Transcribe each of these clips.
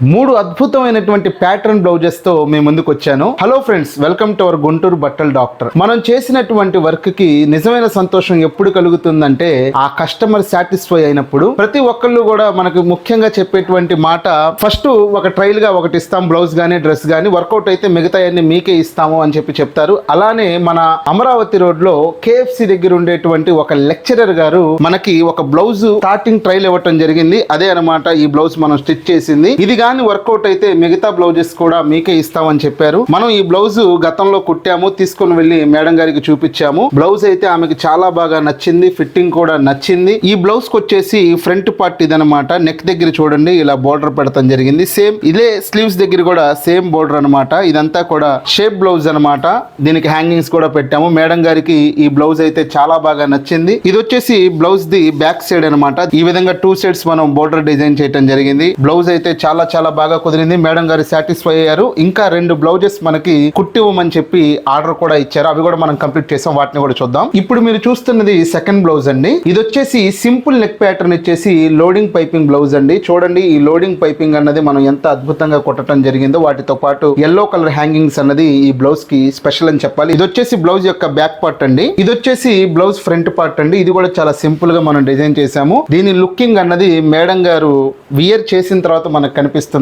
మూడు అద్భుతమైనటువంటి pattern blouses తో మేము ముందుకు వచ్చాను. Hello friends, welcome to our Guntur బట్టల డాక్టర్. మనం చేసినటువంటి వర్క్ కి నిజమైన సంతోషం ఎప్పుడు కలుగుతుందంటే ఆ కస్టమర్ సాటిస్ఫై అయినప్పుడు. ప్రతి ఒక్కళ్ళు కూడా మనకు ముఖ్యంగా చెప్పేటువంటి మాట, ఫస్ట్ ఒక ట్రయల్ గా ఒకటి ఇస్తాం, బ్లౌజ్ గానీ డ్రెస్ గానీ, వర్కౌట్ అయితే మిగతా అన్ని మీకే ఇస్తాము అని చెప్తారు. అలానే మన అమరావతి రోడ్ లో KFC దగ్గర ఉండేటువంటి ఒక లెక్చరర్ గారు మనకి ఒక బ్లౌజ్ స్టార్టింగ్ ట్రయల్ ఇవ్వటం జరిగింది. అదే అనమాట ఈ బ్లౌజ్ మనం స్టిచ్ చేసింది. ఇది కానీ వర్కౌట్ అయితే మిగతా బ్లౌజెస్ కూడా మీకే ఇస్తామని చెప్పారు. మనం ఈ బ్లౌజ్ గతంలో కుట్టాము, తీసుకుని వెళ్ళి మేడం గారికి చూపించాము. బ్లౌజ్ అయితే ఆమెకి చాలా బాగా నచ్చింది, ఫిట్టింగ్ కూడా నచ్చింది. ఈ బ్లౌజ్ కి వచ్చేసి ఫ్రంట్ పార్ట్ ఇదనమాట. నెక్ దగ్గర చూడండి ఇలా బోర్డర్ పెడతాం జరిగింది. సేమ్ ఇదే స్లీవ్స్ దగ్గర కూడా సేమ్ బోర్డర్ అనమాట. ఇదంతా కూడా షేప్ బ్లౌజ్ అనమాట. దీనికి హ్యాంగింగ్స్ కూడా పెట్టాము. మేడం గారికి ఈ బ్లౌజ్ అయితే చాలా బాగా నచ్చింది. ఇది వచ్చేసి బ్లౌజ్ ది బ్యాక్ సైడ్ అనమాట. ఈ విధంగా 2 సైడ్స్ మనం బోర్డర్ డిజైన్ చేయడం జరిగింది. బ్లౌజ్ అయితే చాలా బాగా కుదిరింది. మేడం గారు సాటిస్ఫై అయ్యారు. ఇంకా 2 బ్లౌజెస్ మనకి కుట్టివ్వమని చెప్పి ఆర్డర్ కూడా ఇచ్చారు. అవి కూడా మనం కంప్లీట్ చేసాం. వాటిని కూడా చూద్దాం. ఇప్పుడు మీరు చూస్తున్నది సెకండ్ బ్లౌజ్ అండి. ఇది వచ్చేసి సింపుల్ నెక్ ప్యాటర్న్ ఇచ్చేసి లోడింగ్ పైపింగ్ బ్లౌజ్ అండి. చూడండి ఈ లోడింగ్ పైపింగ్ అన్నది మనం ఎంత అద్భుతంగా కుట్టడం జరిగిందో. వాటితో పాటు ఎల్లో కలర్ హ్యాంగింగ్స్ అన్నది ఈ బ్లౌజ్ కి స్పెషల్ అని చెప్పాలి. ఇది వచ్చేసి బ్లౌజ్ యొక్క బ్యాక్ పార్ట్ అండి. ఇది వచ్చేసి బ్లౌజ్ ఫ్రంట్ పార్ట్ అండి. ఇది కూడా చాలా సింపుల్ గా మనం డిజైన్ చేసాము. దీని లుకింగ్ అన్నది మేడం గారు వియర్ చేసిన తర్వాత మనకు కనిపిస్తుందండి.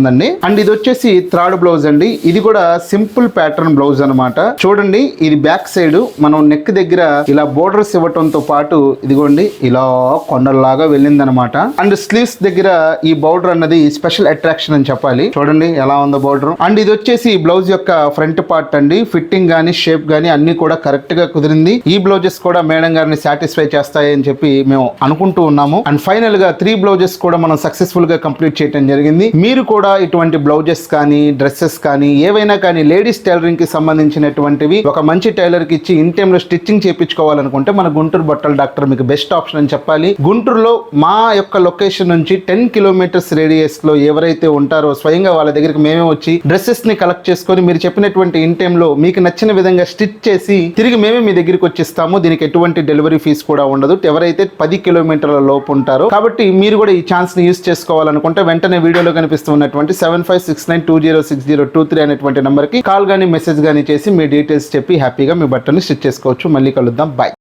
అండ్ ఇది వచ్చేసి థర్డ్ బ్లౌజ్ అండి. ఇది కూడా సింపుల్ ప్యాటర్న్ బ్లౌజ్ అనమాట. చూడండి ఇది బ్యాక్ సైడ్ మనం నెక్ దగ్గర ఇలా బోర్డర్స్ ఇవ్వటంతో పాటు ఇదిగోండి ఇలా కొండలాగా వెళ్ళిందనమాట. అండ్ స్లీవ్స్ దగ్గర ఈ బోర్డర్ అన్నది స్పెషల్ అట్రాక్షన్ అని చెప్పాలి. చూడండి ఎలా ఉందో బోర్డర్. అండ్ ఇది వచ్చేసి బ్లౌజ్ యొక్క ఫ్రంట్ పార్ట్ అండి. ఫిట్టింగ్ గానీ షేప్ గానీ అన్ని కూడా కరెక్ట్ గా కుదిరింది. ఈ బ్లౌజెస్ కూడా మేడం గారిని సాటిస్ఫై చేస్తాయి అని చెప్పి మేము అనుకుంటూ ఉన్నాము. అండ్ ఫైనల్ గా 3 బ్లౌజెస్ కూడా మనం సక్సెస్ఫుల్ గా కంప్లీట్ చేయడం జరిగింది. మీరు కూడా ఇటువంటి బ్లౌజెస్ కానీ డ్రెస్సెస్ కానీ ఏవైనా కానీ లేడీస్ టైలరింగ్ కి సంబంధించినటువంటివి ఒక మంచి టైలర్ కి ఇచ్చి ఇన్ టైమ్ లో స్టిచ్చింగ్ చేయించుకోవాలనుకుంటే మన గుంటూరు బట్టల డాక్టర్ మీకు బెస్ట్ ఆప్షన్ అని చెప్పాలి. గుంటూరులో మా యొక్క లొకేషన్ నుంచి 10 కిలోమీటర్స్ రేడియస్ లో ఎవరైతే ఉంటారో స్వయంగా వాళ్ళ దగ్గరికి మేమే వచ్చి డ్రెస్సెస్ ని కలెక్ట్ చేసుకొని మీరు చెప్పినటువంటి ఇన్ టైమ్ లో మీకు నచ్చిన విధంగా స్టిచ్ చేసి తిరిగి మేమే మీ దగ్గరికి వచ్చిస్తాము. దీనికి ఎటువంటి డెలివరీ ఫీజు కూడా ఉండదు. ఎవరైతే 10 కిలోమీటర్ల లోపు ఉంటారో. కాబట్టి మీరు కూడా ఈ ఛాన్స్ ని యూజ్ చేసుకోవాలనుకుంటే వెంటనే వీడియోలో కనిపిస్తున్నటువంటి 7569206023 అనేటువంటి నంబర్ కి కాల్ గానీ మెసేజ్ గానీ చేసి మీ డీటెయిల్స్ చెప్పి హ్యాపీగా మీ బట్టని స్టిచ్ చేసుకోవచ్చు. మళ్ళీ కలుద్దాం. బాయ్.